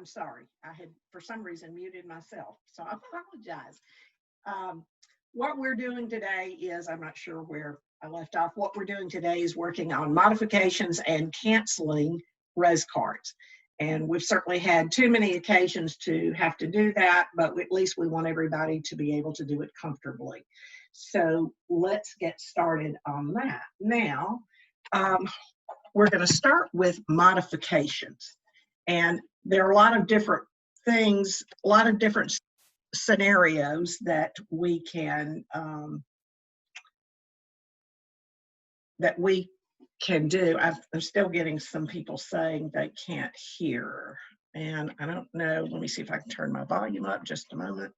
I'm sorry. I had, for some reason, muted myself, so I apologize. What we're doing today is, I'm not sure where I left off. What we're doing today is working on modifications and canceling res cards. And we've certainly had too many occasions to have to do that, but at least we want everybody to be able to do it comfortably. So let's get started on that. Now, we're going to start with modifications. And there are a lot of different things, a lot of different scenarios that we can do. I'm still getting some people saying they can't hear, and I don't know. Let me see if I can turn my volume up just a moment.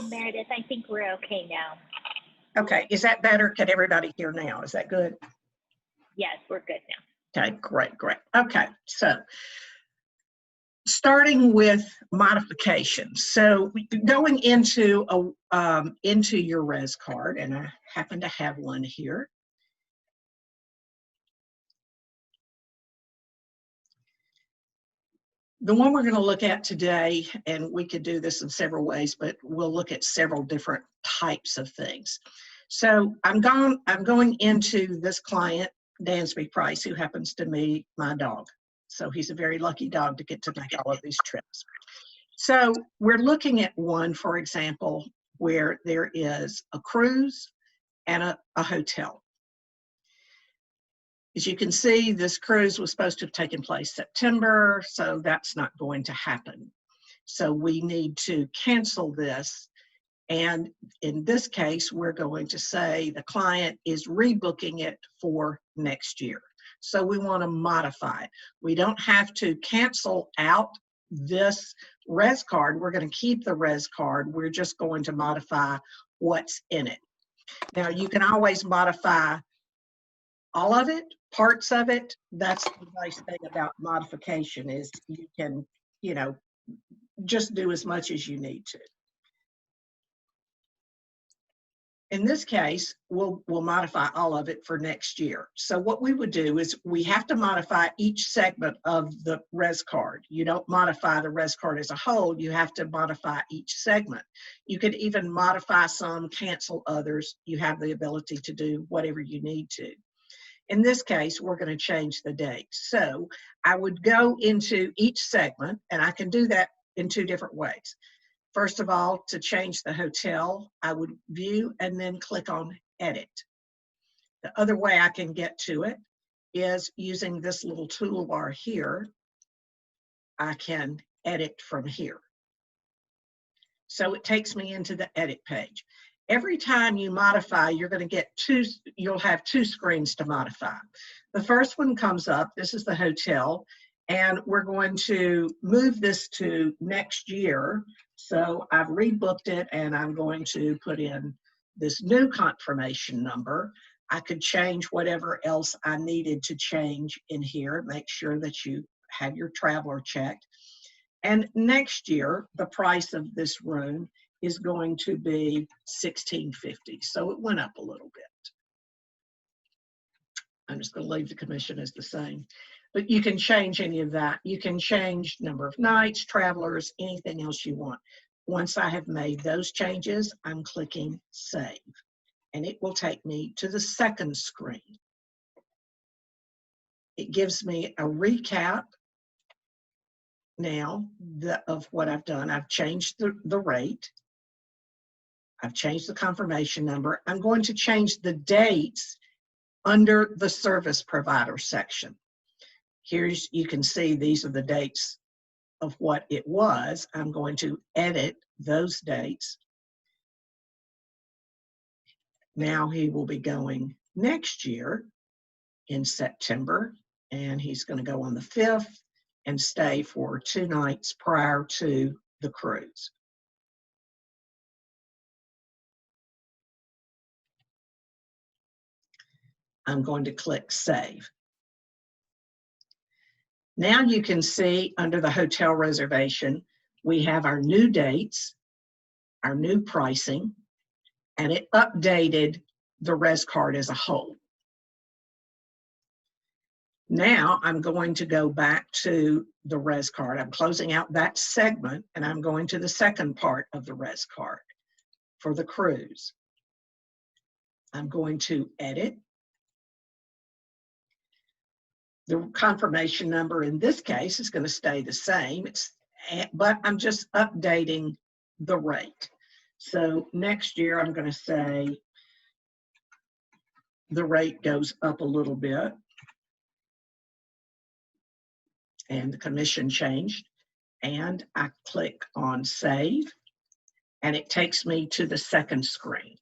Meredith, I think we're okay now. Okay, is that better? Can everybody hear now? Is that good? Yes, we're good now. Okay, great, great. Okay, so starting with modifications. So going into your res card, and I happen to have one here. The one we're going to look at today, and we could do this in several ways, but we'll look at several different types of things. So I'm going into this client, Dansby Price, who happens to be my dog. So he's a very lucky dog to get to make all of these trips. So we're looking at one, for example, where there is a cruise and a hotel. As you can see, this cruise was supposed to have taken place September, so that's not going to happen. So we need to cancel this. And in this case, we're going to say the client is rebooking it for next year. So we want to modify it. We don't have to cancel out this res card. We're going to keep the res card. We're just going to modify what's in it. Now, you can always modify all of it, parts of it. That's the nice thing about modification is you can, just do as much as you need to. In this case, we'll modify all of it for next year. So what we would do is we have to modify each segment of the res card. You don't modify the res card as a whole, you have to modify each segment. You could even modify some, cancel others. You have the ability to do whatever you need to. In this case, we're going to change the date. So I would go into each segment, and I can do that in two different ways. First of all, to change the hotel, I would view and then click on edit. The other way I can get to it is using this little toolbar here. I can edit from here. So it takes me into the edit page. Every time you modify, you're going to get you'll have two screens to modify. The first one comes up, this is the hotel, and we're going to move this to next year. So I've rebooked it, and I'm going to put in this new confirmation number. I could change whatever else I needed to change in here, make sure that you have your traveler checked. And next year, the price of this room is going to be $1,650. So it went up a little bit. I'm just going to leave the commission as the same. But you can change any of that. You can change number of nights, travelers, anything else you want. Once I have made those changes, I'm clicking Save. And it will take me to the second screen. It gives me a recap now of what I've done. I've changed the rate. I've changed the confirmation number. I'm going to change the dates under the service provider section. You can see these are the dates of what it was. I'm going to edit those dates. Now he will be going next year in September, and he's going to go on the 5th and stay for 2 nights prior to the cruise. I'm going to click Save. Now you can see under the hotel reservation, we have our new dates, our new pricing, and it updated the res card as a whole. Now I'm going to go back to the res card. I'm closing out that segment, and I'm going to the second part of the res card for the cruise. I'm going to edit. The confirmation number in this case is going to stay the same, but I'm just updating the rate. So next year I'm going to say the rate goes up a little bit, and the commission changed, and I click on save, and it takes me to the second screen.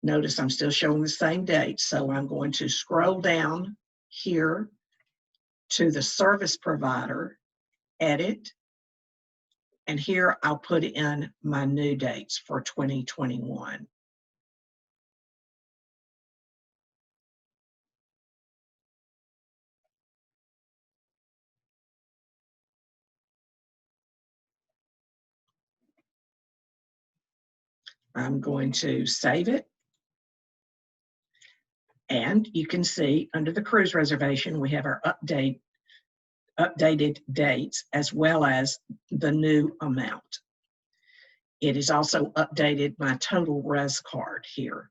Notice I'm still showing the same date, so I'm going to scroll down here to the service provider, edit, and here I'll put in my new dates for 2021. I'm going to save it. And you can see under the cruise reservation, we have our updated dates as well as the new amount. It is also updated my total res card here.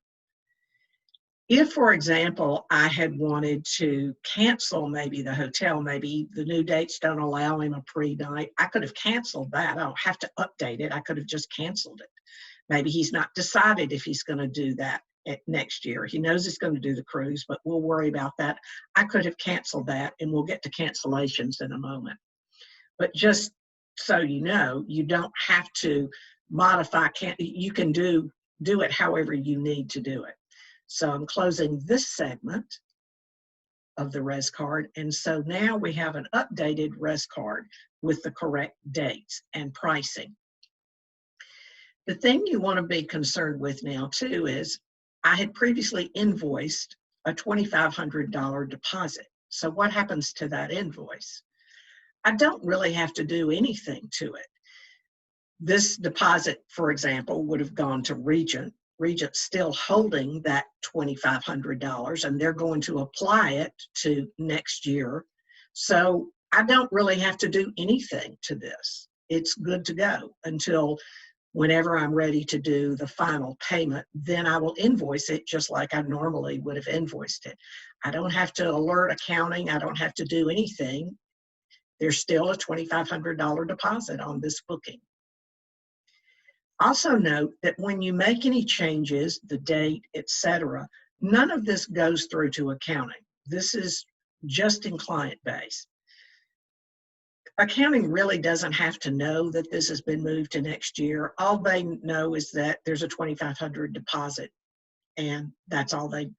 If, for example, I had wanted to cancel maybe the hotel, maybe the new dates don't allow him a pre-night, I could have canceled that. I don't have to update it. I could have just canceled it. Maybe he's not decided if he's going to do that next year. He knows he's going to do the cruise, but we'll worry about that. I could have canceled that, and we'll get to cancellations in a moment. But just so you know, you don't have to modify. You can do it however you need to do it. So I'm closing this segment of the res card, and so now we have an updated res card with the correct dates and pricing. The thing you want to be concerned with now too is I had previously invoiced a $2,500 deposit. So what happens to that invoice? I don't really have to do anything to it. This deposit, for example, would have gone to Regent. Regent's still holding that $2,500, and they're going to apply it to next year. So I don't really have to do anything to this. It's good to go until whenever I'm ready to do the final payment. Then I will invoice it just like I normally would have invoiced it. I don't have to alert accounting. I don't have to do anything. There's still a $2,500 deposit on this booking. Also note that when you make any changes, the date, etc., none of this goes through to accounting. This is just in client base. Accounting really doesn't have to know that this has been moved to next year. All they know is that there's a $2,500 deposit, and that's all they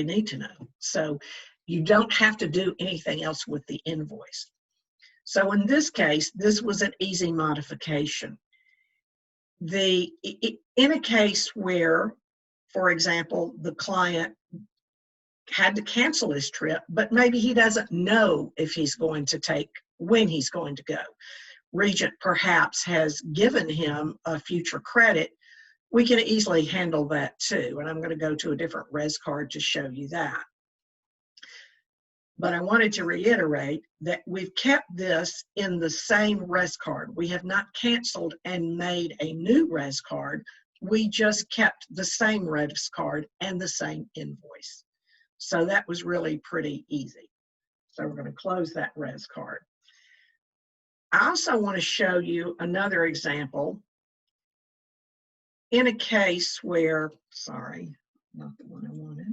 need to know. So you don't have to do anything else with the invoice. So in this case, this was an easy modification. In a case where, for example, the client had to cancel his trip, but maybe he doesn't know if he's going to when he's going to go. Regent perhaps has given him a future credit. We can easily handle that too. And I'm going to go to a different res card to show you that. But I wanted to reiterate that we've kept this in the same res card. We have not canceled and made a new res card. We just kept the same res card and the same invoice. So that was really pretty easy. So we're going to close that res card. I also want to show you another example in a case where, sorry, not the one I wanted.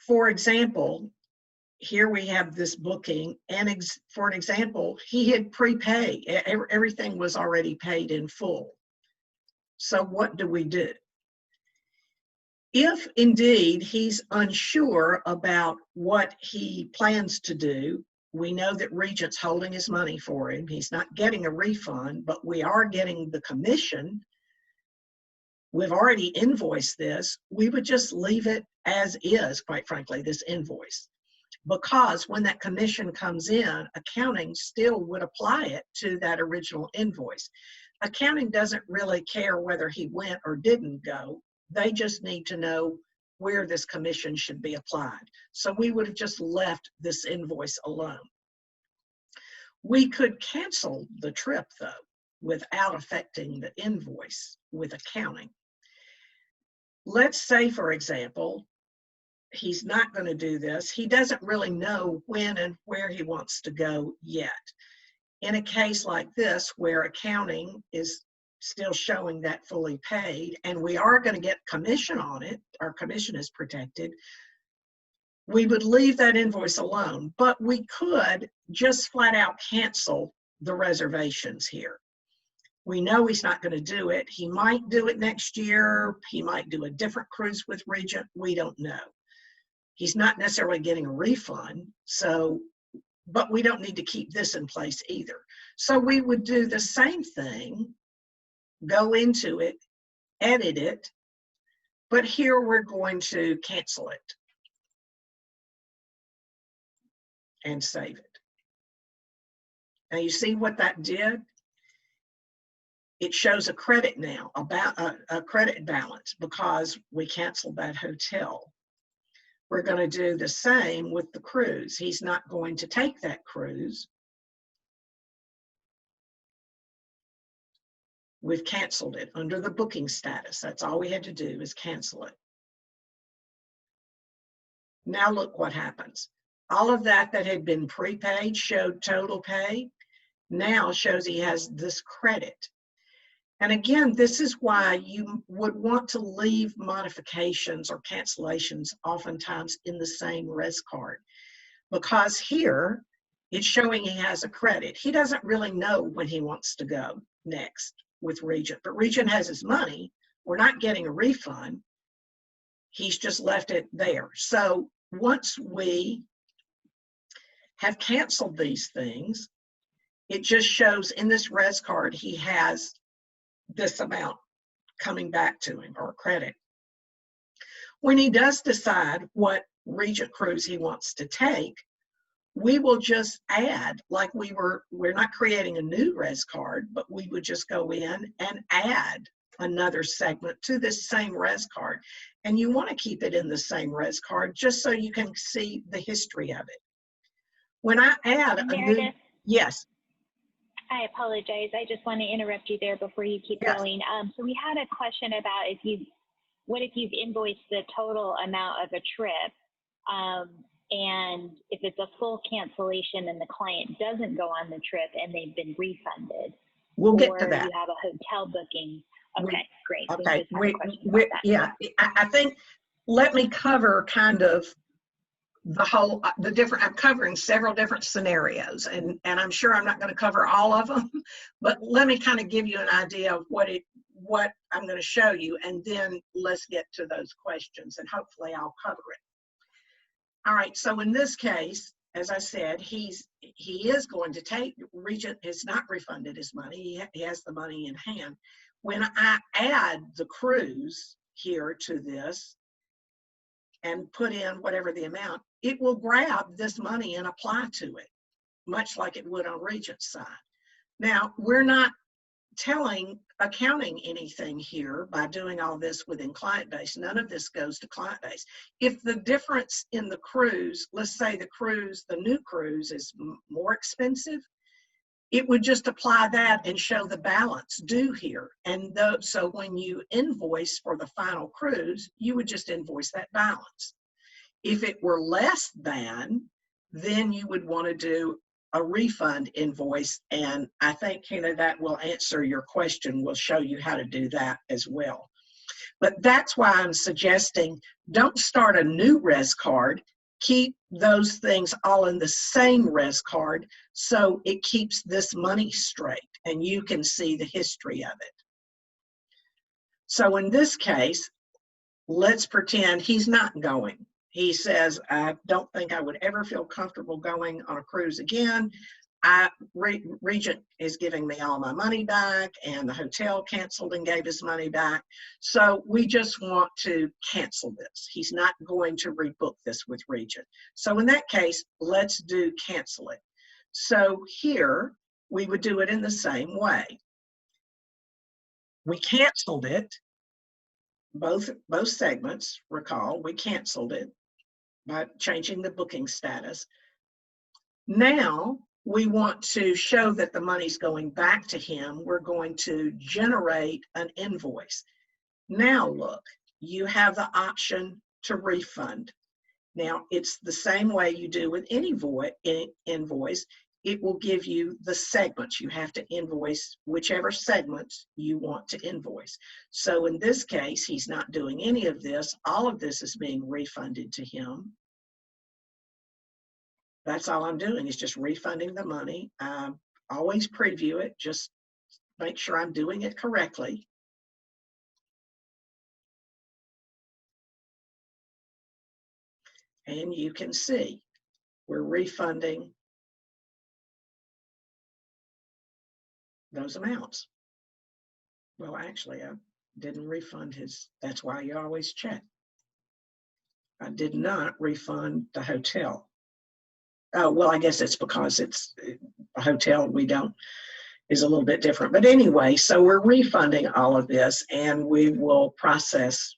For example, here we have this booking, and for an example, he had prepaid. Everything was already paid in full. So what do we do? If indeed he's unsure about what he plans to do, we know that Regent's holding his money for him. He's not getting a refund, but we are getting the commission. We've already invoiced this. We would just leave it as is, quite frankly, this invoice. because when that commission comes in, accounting still would apply it to that original invoice. Accounting doesn't really care whether he went or didn't go. They just need to know where this commission should be applied. So we would have just left this invoice alone. We could cancel the trip, though, without affecting the invoice with accounting. Let's say, for example, he's not going to do this. He doesn't really know when and where he wants to go yet. In a case like this, where accounting is still showing that fully paid, and we are going to get commission on it, our commission is protected, we would leave that invoice alone, but we could just flat out cancel the reservations here. We know he's not going to do it. He might do it next year. He might do a different cruise with Regent. We don't know. He's not necessarily getting a refund, but we don't need to keep this in place either. So we would do the same thing, go into it, edit it, but here we're going to cancel it and save it. Now you see what that did? It shows a credit now, about a credit balance, because we canceled that hotel. We're going to do the same with the cruise. He's not going to take that cruise. We've canceled it under the booking status. That's all we had to do is cancel it. Now look what happens. All of that had been prepaid showed total pay. Now shows he has this credit. And again, this is why you would want to leave modifications or cancellations oftentimes in the same res card, because here it's showing he has a credit. He doesn't really know when he wants to go next with Regent, but Regent has his money. We're not getting a refund. He's just left it there. So once we have canceled these things, it just shows in this res card he has this amount coming back to him, or credit. When he does decide what Regent cruise he wants to take, we will just add, like we're not creating a new res card, but we would just go in and add another segment to this same res card. And you want to keep it in the same res card just so you can see the history of it. When I add a new, yes. I apologize. I just want to interrupt you there before you keep going. So we had a question about what if you've invoiced the total amount of a trip, and if it's a full cancellation and the client doesn't go on the trip and they've been refunded. We'll get to that. Or you have a hotel booking. Okay, great. Okay, I think, let me cover kind of I'm covering several different scenarios, and I'm sure I'm not going to cover all of them, but let me kind of give you an idea of what I'm going to show you, and then let's get to those questions, and hopefully I'll cover it. All right, so in this case, as I said, he is going to take, Regent has not refunded his money. He has the money in hand. When I add the cruise here to this and put in whatever the amount, it will grab this money and apply to it, much like it would on Regent's side. Now, we're not telling accounting anything here by doing all this within client base. None of this goes to client base. If the difference in the cruise, let's say the new cruise is more expensive, it would just apply that and show the balance due here. And so when you invoice for the final cruise, you would just invoice that balance. If it were less than, then you would want to do a refund invoice. And I think, that will answer your question. We'll show you how to do that as well. But that's why I'm suggesting don't start a new res card. Keep those things all in the same res card so it keeps this money straight and you can see the history of it. So in this case, let's pretend he's not going. He says, I don't think I would ever feel comfortable going on a cruise again. Regent is giving me all my money back, and the hotel canceled and gave his money back. So we just want to cancel this. He's not going to rebook this with Regent. So in that case, let's do cancel it. So here we would do it in the same way. We canceled it, both segments, recall, we canceled it by changing the booking status. Now we want to show that the money's going back to him. We're going to generate an invoice. Now look, you have the option to refund. Now it's the same way you do with any invoice. It will give you the segments. You have to invoice whichever segments you want to invoice. So in this case, he's not doing any of this. All of this is being refunded to him. That's all I'm doing, is just refunding the money. Always preview it, just make sure I'm doing it correctly. And you can see we're refunding those amounts. Well, actually, I didn't refund his, that's why you always check. I did not refund the hotel. Oh, well, I guess it's because it's a hotel, we don't, is a little bit different. But anyway, so we're refunding all of this, and we will process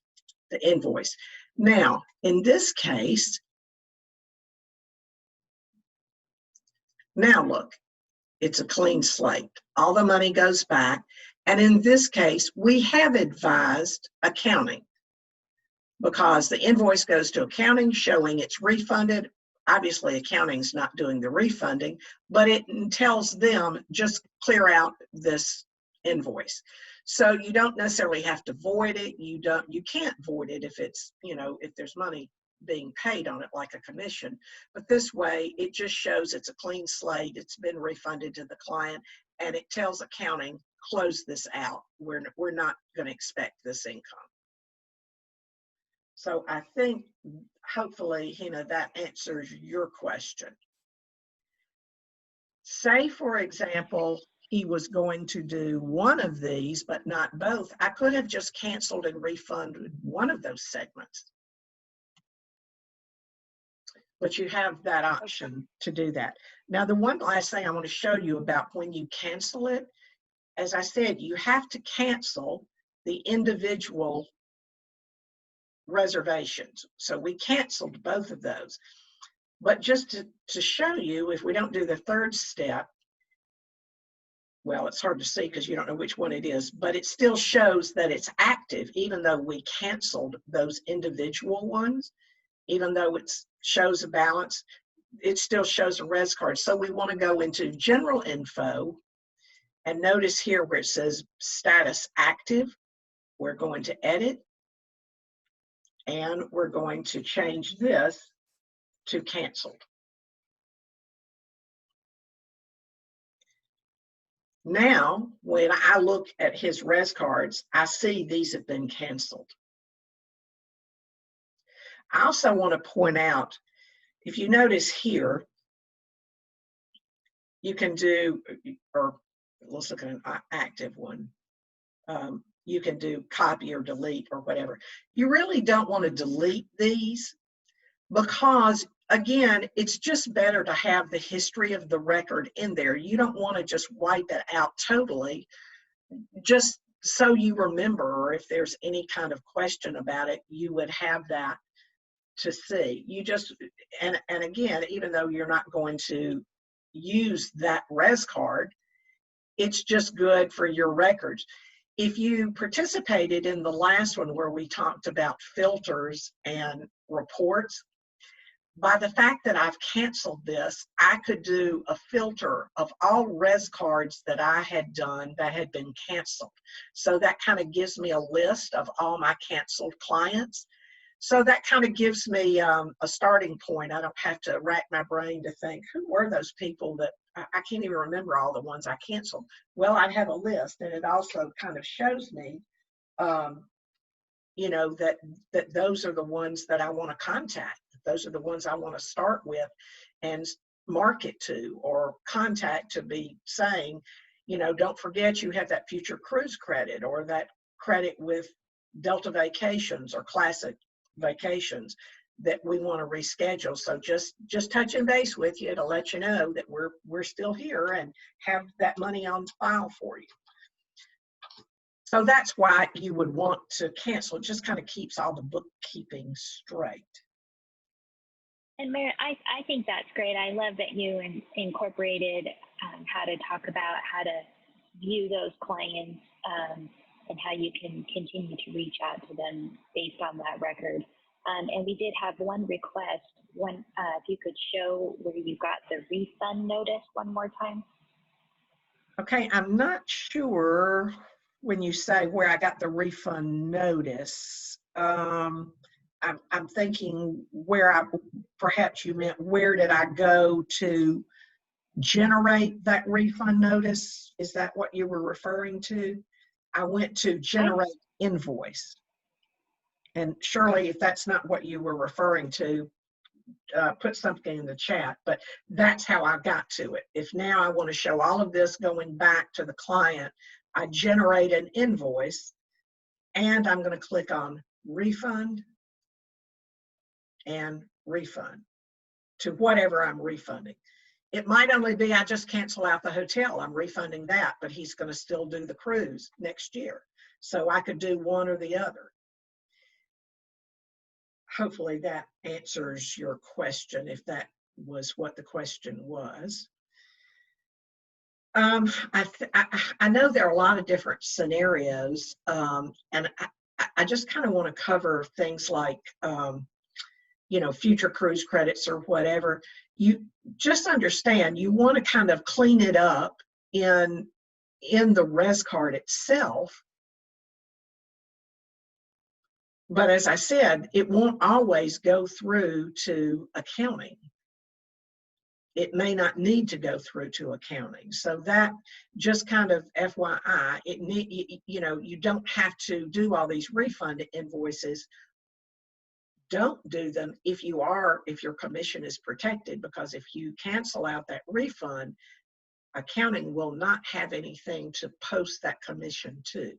the invoice. Now, in this case, now look, it's a clean slate. All the money goes back. And in this case, we have advised accounting, because the invoice goes to accounting showing it's refunded. Obviously, accounting's not doing the refunding, but it tells them just clear out this invoice. So you don't necessarily have to void it. You can't void it if it's, if there's money being paid on it like a commission. But this way, it just shows it's a clean slate. It's been refunded to the client, and it tells accounting, close this out. We're not going to expect this income. So I think, hopefully, that answers your question. Say, for example, he was going to do one of these, but not both. I could have just canceled and refunded one of those segments. But you have that option to do that. Now, the one last thing I want to show you about when you cancel it, as I said, you have to cancel the individual reservations. So we canceled both of those. But just to show you, if we don't do the third step, well, it's hard to see because you don't know which one it is, but it still shows that it's active, even though we canceled those individual ones. Even though it shows a balance, it still shows a res card. So we want to go into general info, and notice here where it says status active, we're going to edit, and we're going to change this to canceled. Now, when I look at his res cards, I see these have been canceled. I also want to point out, if you notice here, you can do, or let's look at an active one. You can do copy or delete or whatever. You really don't want to delete these because, again, it's just better to have the history of the record in there. You don't want to just wipe it out totally, just so you remember, or if there's any kind of question about it, you would have that to see. You just, and again, even though you're not going to use that res card, it's just good for your records. If you participated in the last one where we talked about filters and reports, by the fact that I've canceled this, I could do a filter of all res cards that I had done that had been canceled. So that kind of gives me a list of all my canceled clients. So that kind of gives me a starting point. I don't have to rack my brain to think, who were those people that I can't even remember all the ones I canceled. Well, I have a list, and it also kind of shows me, that those are the ones that I want to contact. Those are the ones I want to start with. And market to or contact to be saying, don't forget you have that future cruise credit or that credit with Delta Vacations or Classic Vacations that we want to reschedule. So just touching base with you to let you know that we're still here and have that money on file for you. So that's why you would want to cancel. It just kind of keeps all the bookkeeping straight. And Mary, I think that's great. I love that you incorporated how to talk about how to view those clients and how you can continue to reach out to them based on that record. And we did have one request, if you could show where you got the refund notice one more time. Okay, I'm not sure when you say where I got the refund notice. I'm thinking perhaps you meant where did I go to generate that refund notice? Is that what you were referring to? I went to generate invoice. And Shirley, if that's not what you were referring to, put something in the chat, but that's how I got to it. If now I want to show all of this going back to the client, I generate an invoice and I'm going to click on refund and refund to whatever I'm refunding. It might only be I just cancel out the hotel. I'm refunding that, but he's going to still do the cruise next year. So I could do one or the other. Hopefully that answers your question, if that was what the question was. I know there are a lot of different scenarios, and I just kind of want to cover things like, future cruise credits or whatever. You just understand you want to kind of clean it up in the res card itself. But as I said, it won't always go through to accounting. It may not need to go through to accounting. So that just kind of FYI, you don't have to do all these refund invoices. Don't do them if your commission is protected, because if you cancel out that refund, accounting will not have anything to post that commission to.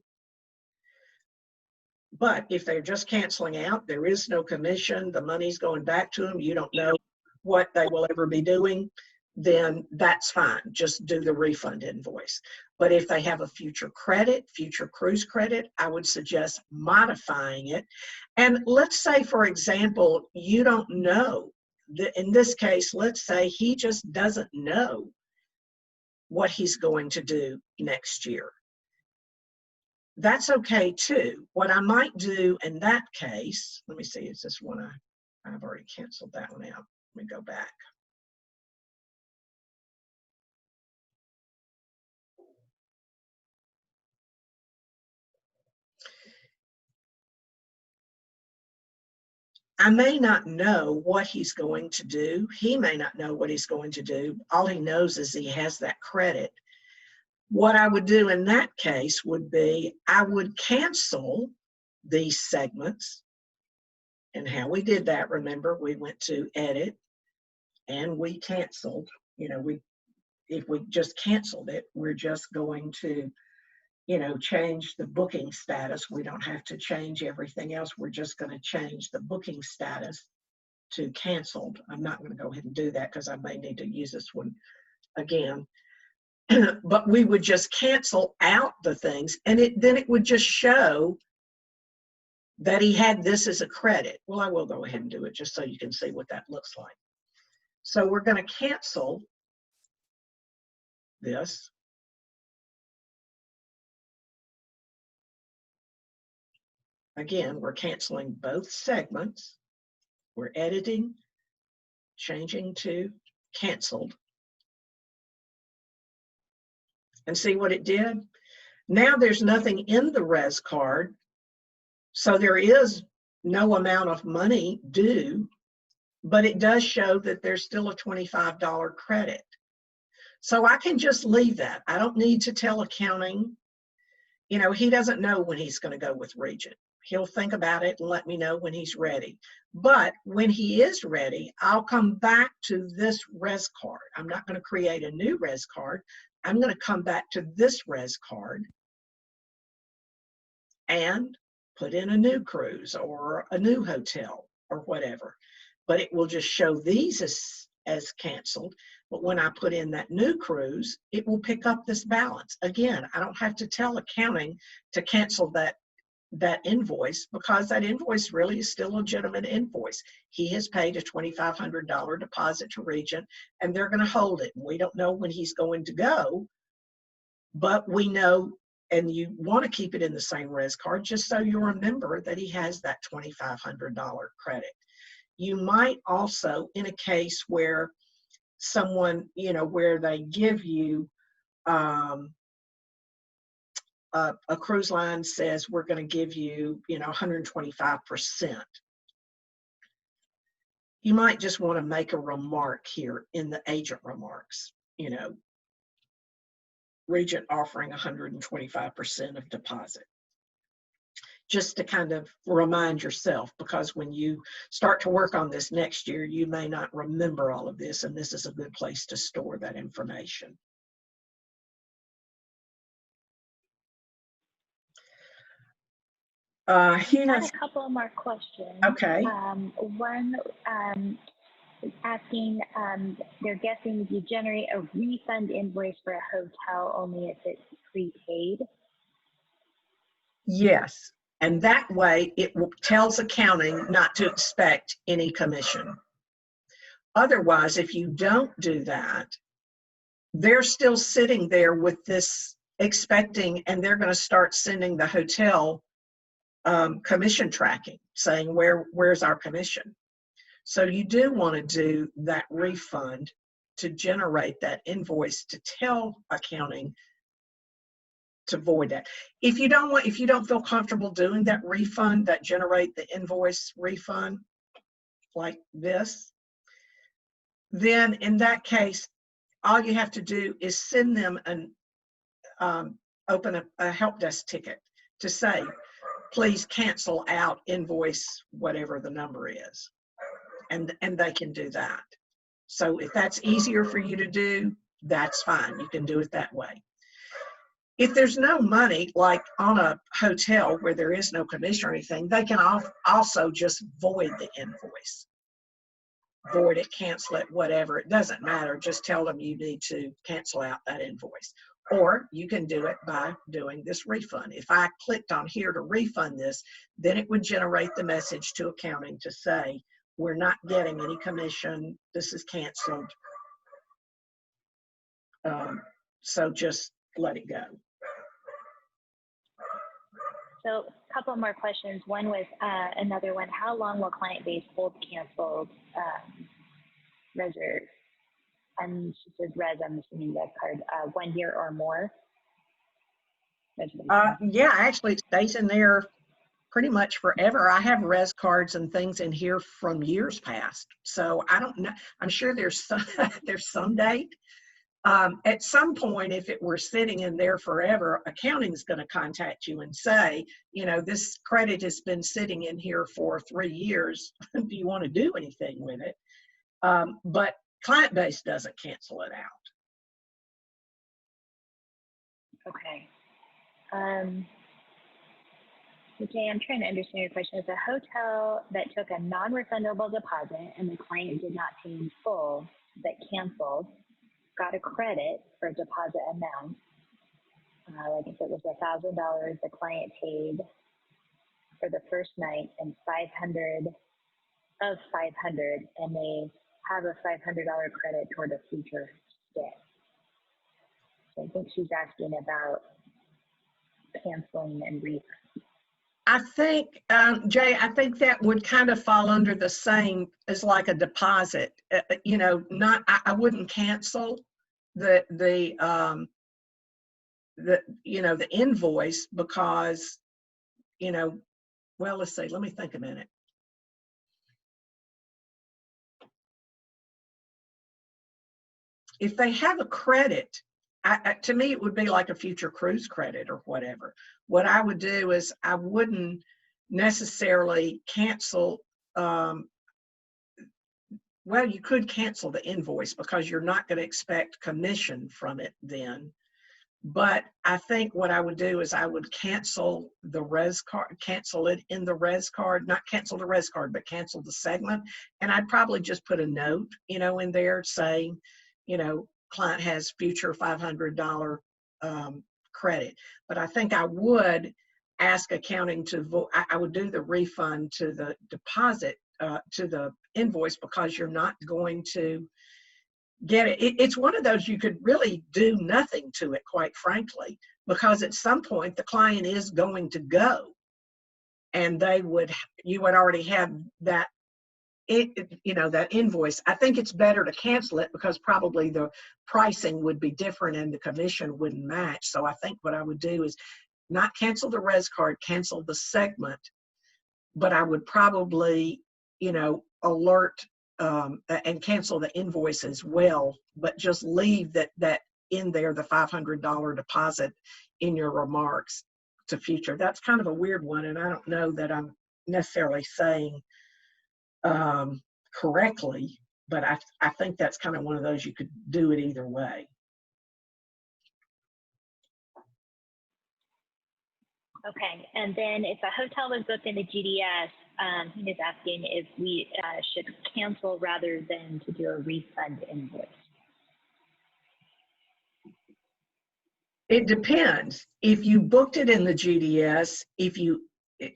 But if they're just canceling out, there is no commission, the money's going back to them, you don't know what they will ever be doing, then that's fine. Just do the refund invoice. But if they have a future cruise credit, I would suggest modifying it. And let's say, for example, you don't know. In this case, let's say he just doesn't know what he's going to do next year. That's okay too. What I might do in that case, let me see, is this one I've already canceled that one out. Let me go back. I may not know what he's going to do. He may not know what he's going to do. All he knows is he has that credit. What I would do in that case would be I would cancel these segments. And how we did that, remember, we went to edit and we canceled. If we just canceled it, we're just going to, change the booking status. We don't have to change everything else. We're just going to change the booking status to canceled. I'm not going to go ahead and do that because I may need to use this one again. But we would just cancel out the things, and then it would just show that he had this as a credit. Well, I will go ahead and do it just so you can see what that looks like. So we're going to cancel this. Again, we're canceling both segments. We're editing, changing to canceled. And see what it did? Now there's nothing in the res card, so there is no amount of money due, but it does show that there's still a $25 credit. So I can just leave that. I don't need to tell accounting. He doesn't know when he's going to go with Regent. He'll think about it and let me know when he's ready. But when he is ready, I'll come back to this res card. I'm not going to create a new res card. I'm going to come back to this res card and put in a new cruise or a new hotel or whatever. But it will just show these as canceled. But when I put in that new cruise, it will pick up this balance. Again, I don't have to tell accounting to cancel that invoice, because that invoice really is still a legitimate invoice. He has paid a $2,500 deposit to Regent, and they're going to hold it. We don't know when he's going to go, but we know, and you want to keep it in the same res card just so you remember that he has that $2,500 credit. You might also, in a case where someone, where they give you a cruise line says, we're going to give you, 125%. You might just want to make a remark here in the agent remarks, Regent offering 125% of deposit. Just to kind of remind yourself, because when you start to work on this next year, you may not remember all of this, and this is a good place to store that information. I had a couple more questions. Okay. One asking, they're guessing if you generate a refund invoice for a hotel only if it's prepaid. Yes, and that way it tells accounting not to expect any commission. Otherwise, if you don't do that, they're still sitting there with this expecting, and they're going to start sending the hotel commission tracking, saying where's our commission. So you do want to do that refund to generate that invoice to tell accounting to void that. If you don't feel comfortable doing that refund, that generate the invoice refund like this, then in that case, all you have to do is send them an open a help desk ticket to say, please cancel out invoice whatever the number is, and they can do that. So if that's easier for you to do, that's fine. You can do it that way. If there's no money, like on a hotel where there is no commission or anything, they can also just void the invoice. Void it, cancel it, whatever. It doesn't matter. Just tell them you need to cancel out that invoice. Or you can do it by doing this refund. If I clicked on here to refund this, then it would generate the message to accounting to say, we're not getting any commission. This is canceled. So just let it go. So a couple more questions. One was another one. How long will client base hold canceled reserve? And she says res, I'm assuming that card, 1 year or more. Yeah, actually it stays in there pretty much forever. I have res cards and things in here from years past. So I don't know. I'm sure there's some date. At some point, if it were sitting in there forever, accounting is going to contact you and say, this credit has been sitting in here for 3 years. Do you want to do anything with it? But client base doesn't cancel it out. Okay. Okay, I'm trying to understand your question. It's a hotel that took a non-refundable deposit and the client did not pay in full, but canceled, got a credit for deposit amount. Like if it was $1,000, the client paid for the first night and 500 of 500, and they have a $500 credit toward a future stay. So I think she's asking about canceling and refund. I think, Jay, I think that would kind of fall under the same as like a deposit. I wouldn't cancel the invoice because, well, let's see, let me think a minute. If they have a credit, to me, it would be like a future cruise credit or whatever. What I would do is I wouldn't necessarily cancel, well, you could cancel the invoice because you're not going to expect commission from it then. But I think what I would do is I would cancel the res card, cancel it in the res card, not cancel the res card, but cancel the segment. And I'd probably just put a note, in there saying, client has future $500 credit. But I think I would ask accounting to, I would do the refund to the deposit, to the invoice, because you're not going to get it. It's one of those you could really do nothing to it, quite frankly, because at some point the client is going to go, and you would already have that, that invoice. I think it's better to cancel it because probably the pricing would be different and the commission wouldn't match. So I think what I would do is not cancel the res card, cancel the segment, but I would probably, alert and cancel the invoice as well, but just leave that in there, the $500 deposit in your remarks to future. That's kind of a weird one, and I don't know that I'm necessarily saying correctly, but I think that's kind of one of those you could do it either way. Okay, and then if a hotel was booked in the GDS, he is asking if we should cancel rather than to do a refund invoice. It depends. If you booked it in the GDS,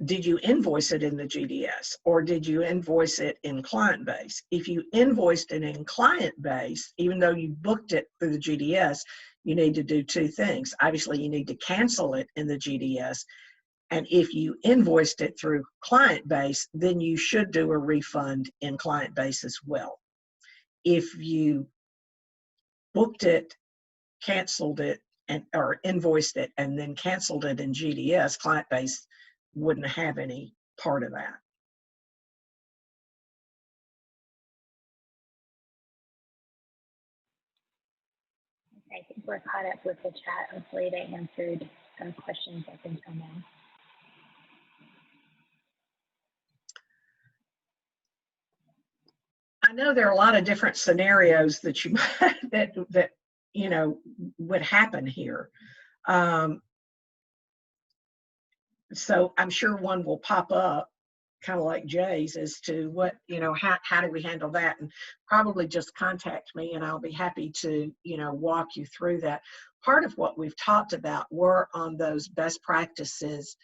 did you invoice it in the GDS, or did you invoice it in client base? If you invoiced it in client base, even though you booked it through the GDS, you need to do two things. Obviously, you need to cancel it in the GDS. And if you invoiced it through client base, then you should do a refund in client base as well. If you booked it, canceled it, or invoiced it, and then canceled it in GDS, client base wouldn't have any part of that. I think we're caught up with the chat. Hopefully they answered questions up until now. I know there are a lot of different scenarios that you that would happen here. So I'm sure one will pop up, kind of like Jay's, as to what, how do we handle that? And probably just contact me and I'll be happy to, walk you through that. Part of what we've talked about were on those best practices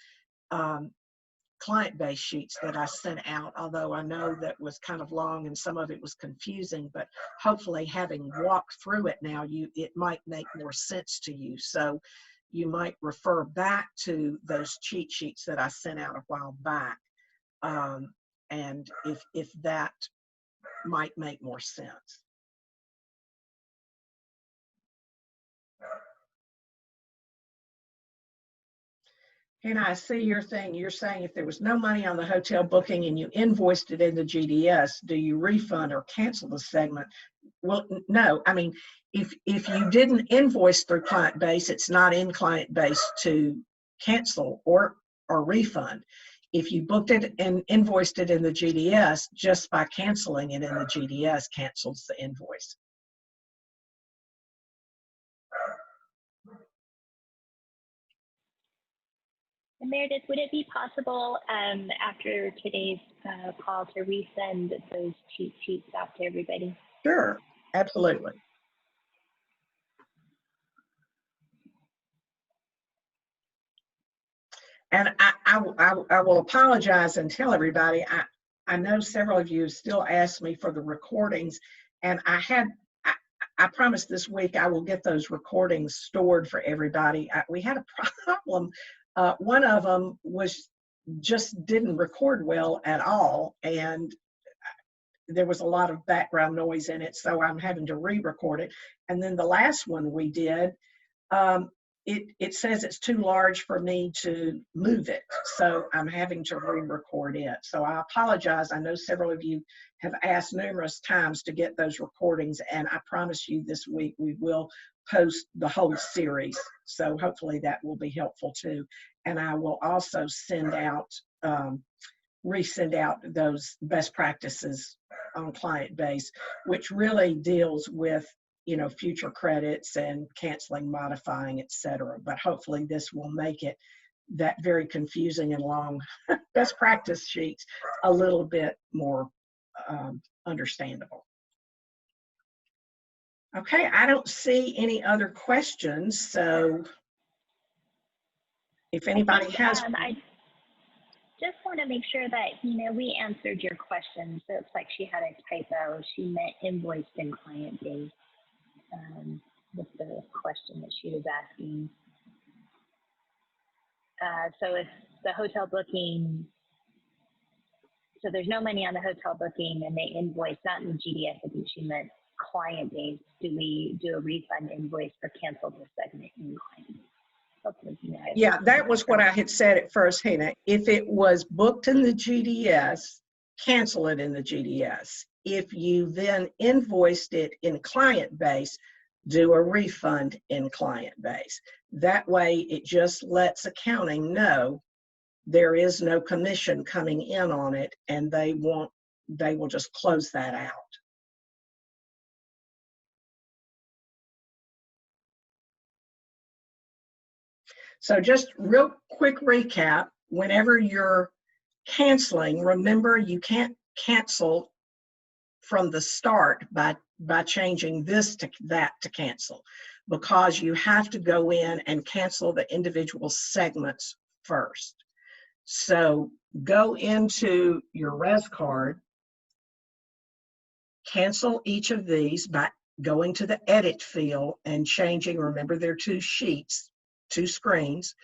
client-based sheets that I sent out, although I know that was kind of long and some of it was confusing, but hopefully having walked through it now, it might make more sense to you. So you might refer back to those cheat sheets that I sent out a while back. And if that might make more sense. And I see your thing. You're saying if there was no money on the hotel booking and you invoiced it in the GDS, do you refund or cancel the segment? Well, no. I mean, if you didn't invoice through client base, it's not in client base to cancel or refund. If you booked it and invoiced it in the GDS, just by canceling it in the GDS cancels the invoice. And Meredith, would it be possible after today's call to resend those cheat sheets out to everybody? Sure, absolutely. And I will apologize and tell everybody, I know several of you still ask me for the recordings, and I promised this week I will get those recordings stored for everybody. We had a problem. One of them just didn't record well at all, and there was a lot of background noise in it, so I'm having to re-record it. And then the last one we did, it says it's too large for me to move it, so I'm having to re-record it. So I apologize. I know several of you have asked numerous times to get those recordings, and I promise you this week we will post the whole series. So hopefully that will be helpful too. And I will also send out, resend out those best practices on client base, which really deals with, you know, future credits and canceling, modifying, etc. But hopefully this will make it, that very confusing and long best practice sheets, a little bit more understandable. Okay, I don't see any other questions, so if anybody has. I just want to make sure that, you know, we answered your question. So it's like she had a typo. She meant invoiced in client base with the question that she was asking. So if the hotel booking, so there's no money on the hotel booking and they invoice, not in the GDS, I think she meant client base. Do we do a refund invoice for canceled the segment in client base? Yeah, that was what I had said at first, Hannah. If it was booked in the GDS, cancel it in the GDS. If you then invoiced it in client base, do a refund in client base. That way it just lets accounting know there is no commission coming in on it, and they will just close that out. So just real quick recap, whenever you're canceling, remember you can't cancel from the start by changing this to that to cancel, because you have to go in and cancel the individual segments first. So go into your res card, cancel each of these by going to the edit field and changing, remember there are two sheets, two screens.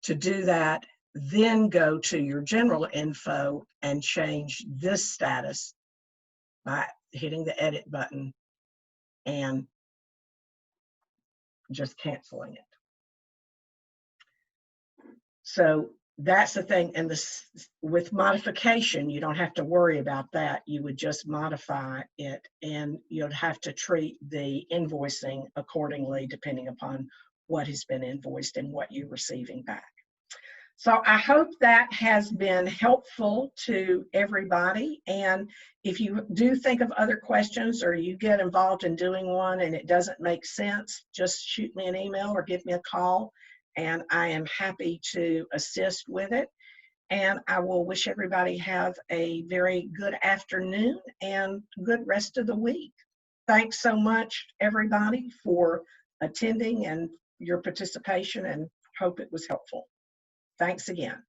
To do that, then go to your general info and change this status by hitting the edit button and just canceling it. So that's the thing. And this, with modification, you don't have to worry about that. You would just modify it, and you'd have to treat the invoicing accordingly depending upon what has been invoiced and what you're receiving back. So I hope that has been helpful to everybody. And if you do think of other questions or you get involved in doing one and it doesn't make sense, just shoot me an email or give me a call, and I am happy to assist with it. And I will wish everybody have a very good afternoon and good rest of the week. Thanks so much, everybody, for attending and your participation, and hope it was helpful. Thanks again.